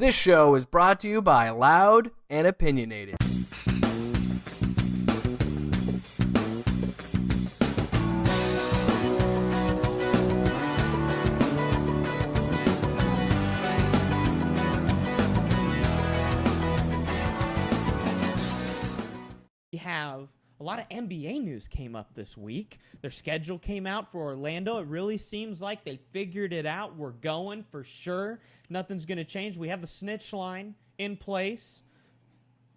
This show is brought to you by Loud and Opinionated. We have a lot of NBA news came up this week. Their schedule came out for Orlando. It really seems like they figured it out. We're going for sure. Nothing's going to change. We have the snitch line in place.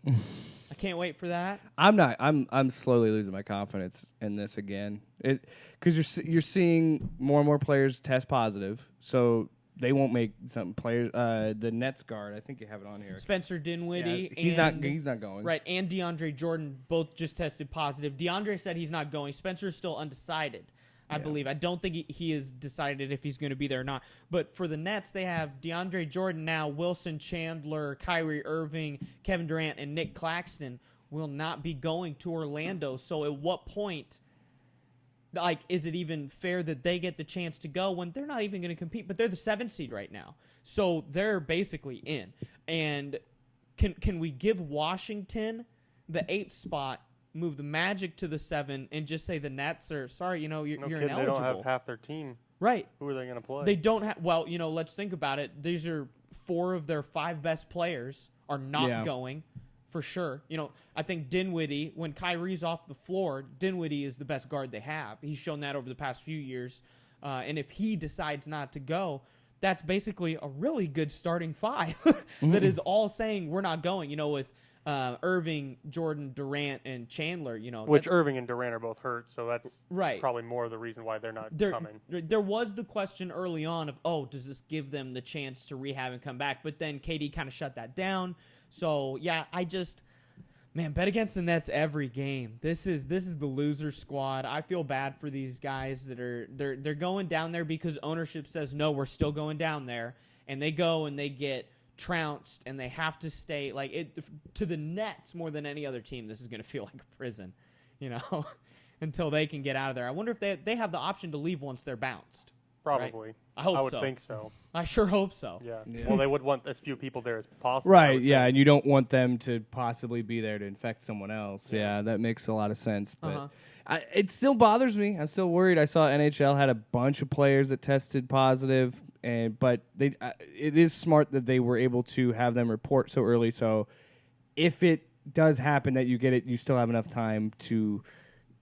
I can't wait for that. I'm slowly losing my confidence in this again. Because you're seeing more and more players test positive, so they won't make some players. The Nets guard, I think you have it on here. Spencer Dinwiddie. Yeah, he's not going. Right, and DeAndre Jordan both just tested positive. DeAndre said he's not going. Spencer is still undecided, I believe. I don't think he has decided if he's going to be there or not. But for the Nets, they have DeAndre Jordan now, Wilson Chandler, Kyrie Irving, Kevin Durant, and Nick Claxton will not be going to Orlando. So at what point, is it even fair that they get the chance to go when they're not even going to compete? But they're the 7th seed right now. So they're basically in. And can we give Washington the 8th spot, move the Magic to the 7, and just say the Nets are, sorry, you're ineligible? They don't have half their team. Right. Who are they going to play? They don't have, let's think about it. These are 4 of their 5 best players are not going. For sure. I think Dinwiddie, when Kyrie's off the floor, Dinwiddie is the best guard they have. He's shown that over the past few years. And if he decides not to go, that's basically a really good starting 5 that is all saying we're not going. With Irving, Jordan, Durant, and Chandler, Which Irving and Durant are both hurt, so that's right. Probably more of the reason why they're not coming. There was the question early on of, does this give them the chance to rehab and come back? But then KD kind of shut that down. So, yeah, bet against the Nets every game. This is the loser squad. I feel bad for these guys that they're going down there because ownership says, no, we're still going down there. And they go and they get trounced and they have to stay. To the Nets more than any other team, this is going to feel like a prison, until they can get out of there. I wonder if they have the option to leave once they're bounced. Probably. Right? I would think so. I sure hope so. Yeah. Well, they would want as few people there as possible. Right, yeah, and you don't want them to possibly be there to infect someone else. Yeah, that makes a lot of sense. But it still bothers me. I'm still worried. I saw NHL had a bunch of players that tested positive, but it is smart that they were able to have them report so early. So if it does happen that you get it, you still have enough time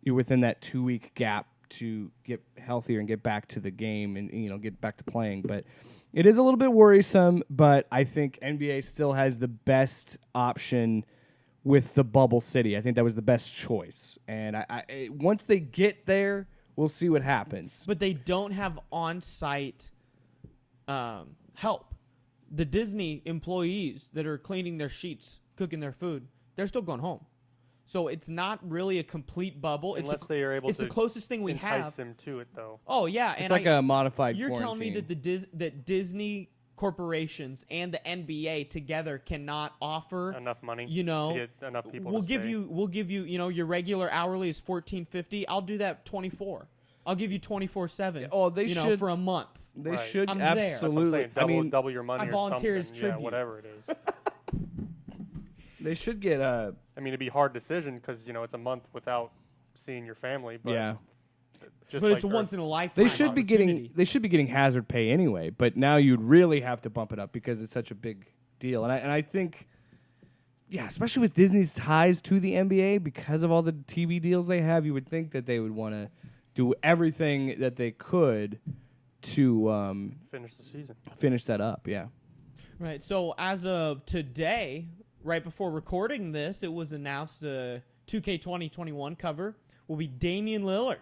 you're within that 2-week gap to get healthier and get back to the game and get back to playing. But it is a little bit worrisome, but I think NBA still has the best option with the bubble city. I think that was the best choice. And once they get there, we'll see what happens. But they don't have on-site help. The Disney employees that are cleaning their sheets, cooking their food, they're still going home. So it's not really a complete bubble. Unless they are able it's to the closest thing we entice have. them to it, though. Oh, yeah. It's like a modified You're quarantine. telling me that Disney corporations and the NBA together cannot offer enough money to get enough people we'll to give stay. you your regular hourly is $14.50. I'll do that 24. I'll give you 24/7. Oh, they should for a month. They Right. should I'm there. absolutely. That's what I'm saying. Double your money I or volunteer something. as tribute. Yeah, whatever it is. They should get it'd be a hard decision because it's a month without seeing your family. But yeah. But it's a once in a lifetime. They should be getting hazard pay anyway, but now you'd really have to bump it up because it's such a big deal. And I think, especially with Disney's ties to the NBA because of all the TV deals they have, you would think that they would want to do everything that they could to finish the season. Finish that up. Yeah. Right. So as of today, right before recording this, it was announced the 2K 2021 cover will be Damian Lillard.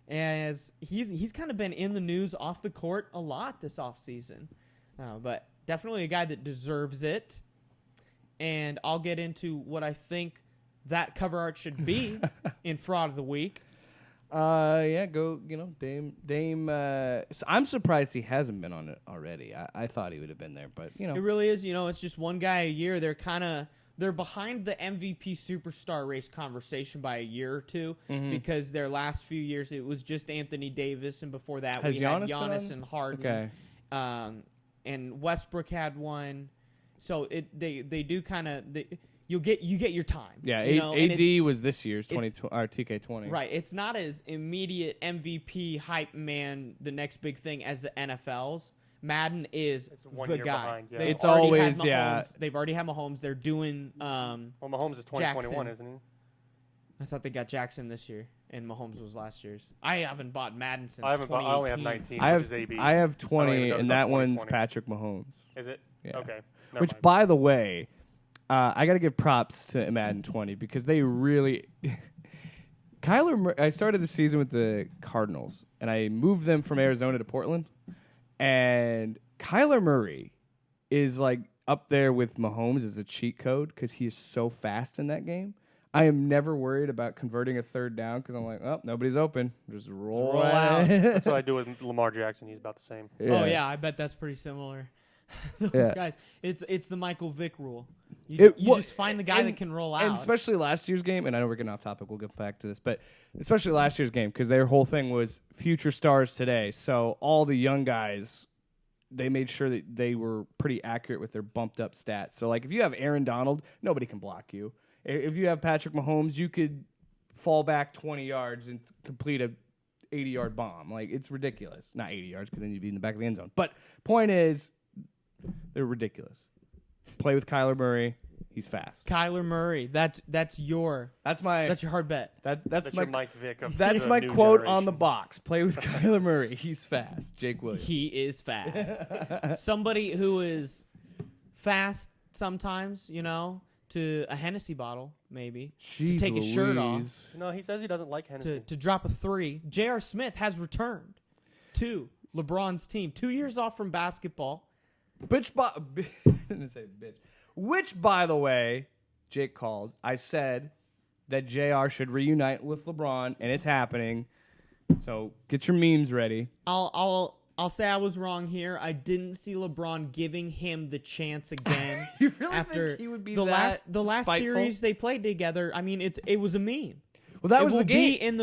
As he's kind of been in the news off the court a lot this offseason. But definitely a guy that deserves it. And I'll get into what I think that cover art should be in Fraud of the Week. Go, Dame. So I'm surprised he hasn't been on it already. I thought he would have been there, but It really is, it's just one guy a year. They're behind the MVP superstar race conversation by a year or two because their last few years it was just Anthony Davis, and before that we had Giannis and Harden. Okay. And Westbrook had one. So they do kind of you get your time. Yeah, you know, AD was this year's 2K20. Right. It's not as immediate MVP hype man, the next big thing as the NFL's. Madden is It's 1 the year guy. behind, yeah. They've It's already always, had Mahomes. yeah. They've already had Mahomes. They're doing. Well, Mahomes is 2021, Jackson. isn't he? I thought they got Jackson this year, and Mahomes was last year's. I haven't bought Madden since I haven't. I only have 2018. 19, I which have is AB. I have I don't 20, even know and it's that up one's 2020. Patrick Mahomes. Is it? Yeah. Okay. Never Which, mind. by the way, I got to give props to Madden 20 because they really. I started the season with the Cardinals, and I moved them from Arizona to Portland. And Kyler Murray is like up there with Mahomes as a cheat code because he is so fast in that game. I am never worried about converting a third down because I'm like, oh, nobody's open. Just roll out. That's what I do with Lamar Jackson. He's about the same. Oh yeah, I bet that's pretty similar. Those Yeah. guys, it's the Michael Vick rule. You just find the guy that can roll out. And especially last year's game, and I know we're getting off topic, we'll get back to this, but especially last year's game, because their whole thing was future stars today. So all the young guys, they made sure that they were pretty accurate with their bumped up stats. So like if you have Aaron Donald, nobody can block you. If you have Patrick Mahomes, you could fall back 20 yards and complete a 80-yard bomb. Like, it's ridiculous. Not 80 yards, because then you'd be in the back of the end zone. But point is, they're ridiculous. Play with Kyler Murray. He's fast. Kyler Murray, that's your That's your hard bet. That's my your Mike Vick of that's the my new quote generation. on the box. Play with Kyler Murray. He's fast. Jake Williams. He is fast. Somebody who is fast sometimes, to a Hennessy bottle, maybe, to take his shirt off, No, he says he doesn't like Hennessy. to drop a 3. J.R. Smith has returned to LeBron's team. 2 years off from basketball. Bitch, didn't say bitch. Which, by the way, Jake called. I said that JR should reunite with LeBron, and it's happening. So get your memes ready. I'll say I was wrong here. I didn't see LeBron giving him the chance again. You really after think he would be the that last spiteful? series they played together? I mean, it was a meme. Well, that It was will the game. be in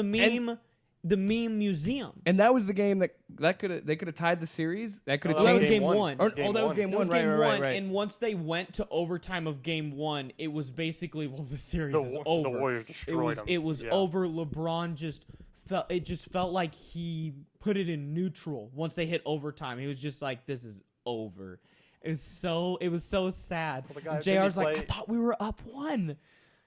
the meme museum. And that was the game that they could have tied the series. That could have Oh, that was changed. game one. Or, Game that was one. game It one. was game Right, one, right. and once they went to overtime of game one, it was basically the series is The over. Warriors destroyed them. It was Yeah. over. LeBron just felt like he put it in neutral once they hit overtime. He was just like, "This is over." It was so sad. Well, the guy- JR's didn't he like, "I play- thought we were up 1."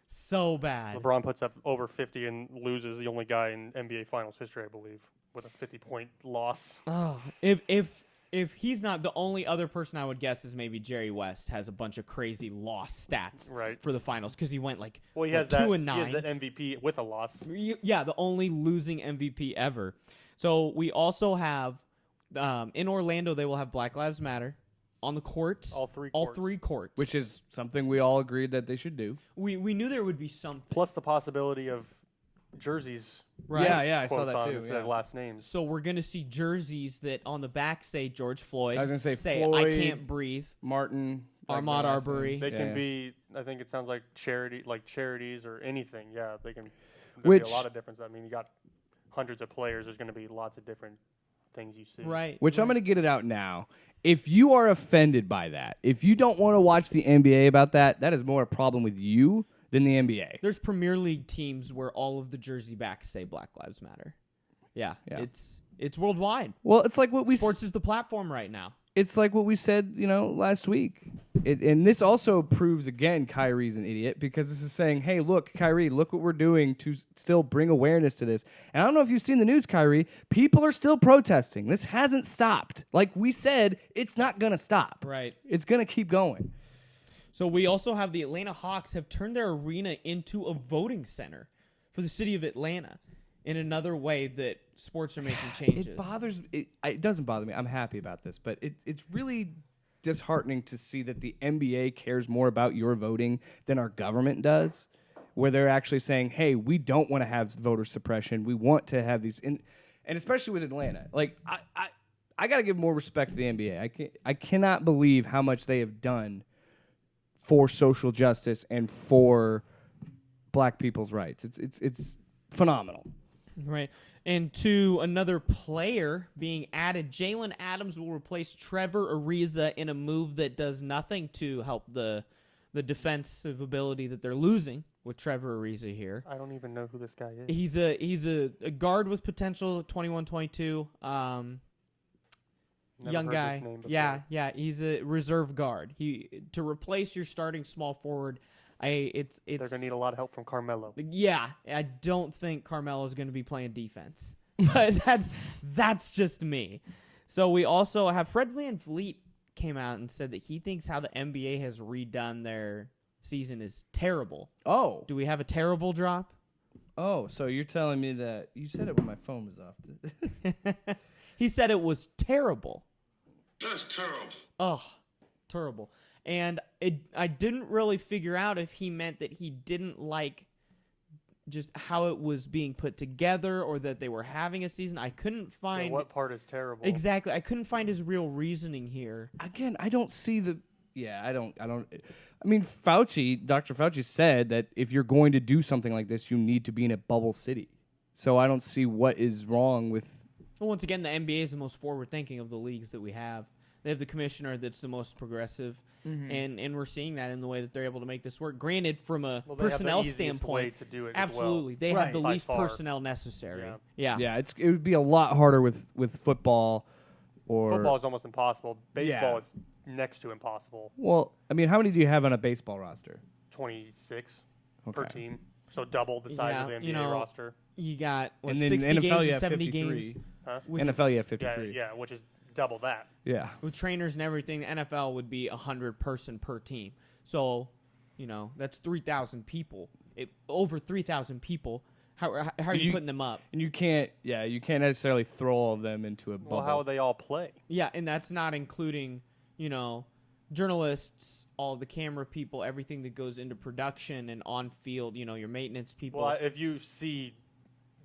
So bad. LeBron puts up over 50 and loses. The only guy in NBA Finals history, I believe, with a 50-point loss. Oh, if he's not, the only other person I would guess is maybe Jerry West has a bunch of crazy loss stats Right. for the finals because he went like Well, he what, has that. 2 and He 9. has that MVP with a loss. Yeah, the only losing MVP ever. So we also have in Orlando they will have Black Lives Matter on the courts. All three All courts. 3 courts. Which is something we all agreed that they should do. we knew there would be something. Plus the possibility of jerseys. Right? Yeah, I saw quotes that on too. instead of Yeah. last names. So we're gonna see jerseys that on the back say George Floyd. I was gonna say I Floyd, can't breathe. Martin, Ahmaud Arbery. They Yeah. can be. I think it sounds like charities or anything. Yeah, they can. There'd be Which- a lot of difference. I mean, you got hundreds of players. There's going to be lots of different things you see. Right. Which I'm right. going to get it out now. If you are offended by that, if you don't want to watch the NBA about that, that is more a problem with you than the NBA. There's Premier League teams where all of the jersey backs say Black Lives Matter. Yeah. Yeah. It's worldwide. Well, it's like what we Sports is the platform right now. it's like what we said, last week. And this also proves again Kyrie's an idiot because this is saying, hey, look, Kyrie, look what we're doing to still bring awareness to this. And I don't know if you've seen the news, Kyrie. People are still protesting. This hasn't stopped. Like we said, it's not going to stop. Right. It's going to keep going. So we also have the Atlanta Hawks have turned their arena into a voting center for the city of Atlanta in another way that sports are making changes. It doesn't bother me. I'm happy about this, but it's really disheartening to see that the NBA cares more about your voting than our government does, where they're actually saying, hey, we don't want to have voter suppression. We want to have these, and especially with Atlanta. Like, I got to give more respect to the NBA. I cannot believe how much they have done for social justice and for black people's rights. It's phenomenal. Right. And to another player being added, Jalen Adams will replace Trevor Ariza in a move that does nothing to help the defensive ability that they're losing with Trevor Ariza here. I don't even know who this guy is. He's a guard with potential, 21-22. Never Young heard guy. this name before. Yeah. He's a reserve guard. To replace your starting small forward. They're gonna need a lot of help from Carmelo. Yeah, I don't think Carmelo's going to be playing defense. But that's just me. So we also have Fred VanVleet came out and said that he thinks how the NBA has redone their season is terrible. Oh. Do we have a terrible drop? Oh, so you're telling me that you said it when my phone was off. He said it was terrible. That's terrible. Oh, terrible. And I didn't really figure out if he meant that he didn't like just how it was being put together or that they were having a season. I couldn't find... What part is terrible? Exactly. I couldn't find his real reasoning here. Again, I don't see the... Yeah, I don't... I mean, Dr. Fauci said that if you're going to do something like this, you need to be in a bubble city. So I don't see what is wrong with... Well, once again, the NBA is the most forward-thinking of the leagues that we have. They have the commissioner that's the most progressive, and we're seeing that in the way that they're able to make this work. Granted, from a personnel standpoint, way to do it absolutely, as they Right. have the By least far. personnel necessary. Yeah. Yeah, it would be a lot harder with football or... well. Football is almost impossible. Baseball Yeah. is next to impossible. Well, I mean, how many do you have on a baseball roster? 26 per Okay. team, so double the size of the Yeah, NBA roster. You got And then 60 NFL, games you or have 70 53. games. Huh? With, NFL, you have Yeah, 53. yeah, which is double that. Yeah. with trainers and everything, the NFL would be 100 person per team. So, that's 3,000 people. Over 3,000 people. How are you putting them up? And you can't necessarily throw all of them into a bubble. Well, how would they all play? Yeah, and that's not including, journalists, all the camera people, everything that goes into production and on field, your maintenance people. Well, if you see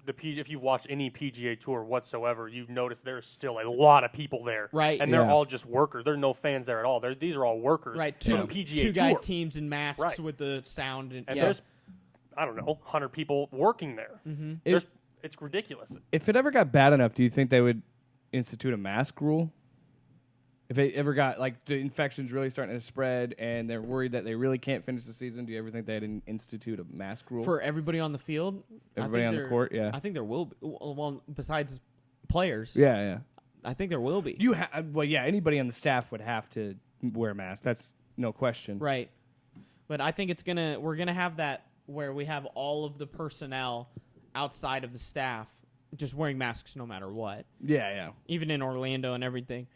if you watch any PGA Tour whatsoever, you've noticed there's still a lot of people there, Right. And they're Yeah. all just workers. There's no fans there at all. These are all workers, right, for the PGA two guy Tour. teams in masks Right. with the sound and And yeah. there's, I don't know, 100 people working there. Mm-hmm. It's ridiculous. If it ever got bad enough, do you think they would institute a mask rule? If it ever got, like, the infection's really starting to spread and they're worried that they really can't finish the season, do you ever think they'd institute a mask rule? For everybody on the field, Everybody on the court, yeah. I think there will be. Well, besides players, Yeah. I think there will be. Anybody on the staff would have to wear a mask. That's no question. Right. But I think we're gonna have that where we have all of the personnel outside of the staff just wearing masks no matter what. Yeah. Even in Orlando and everything.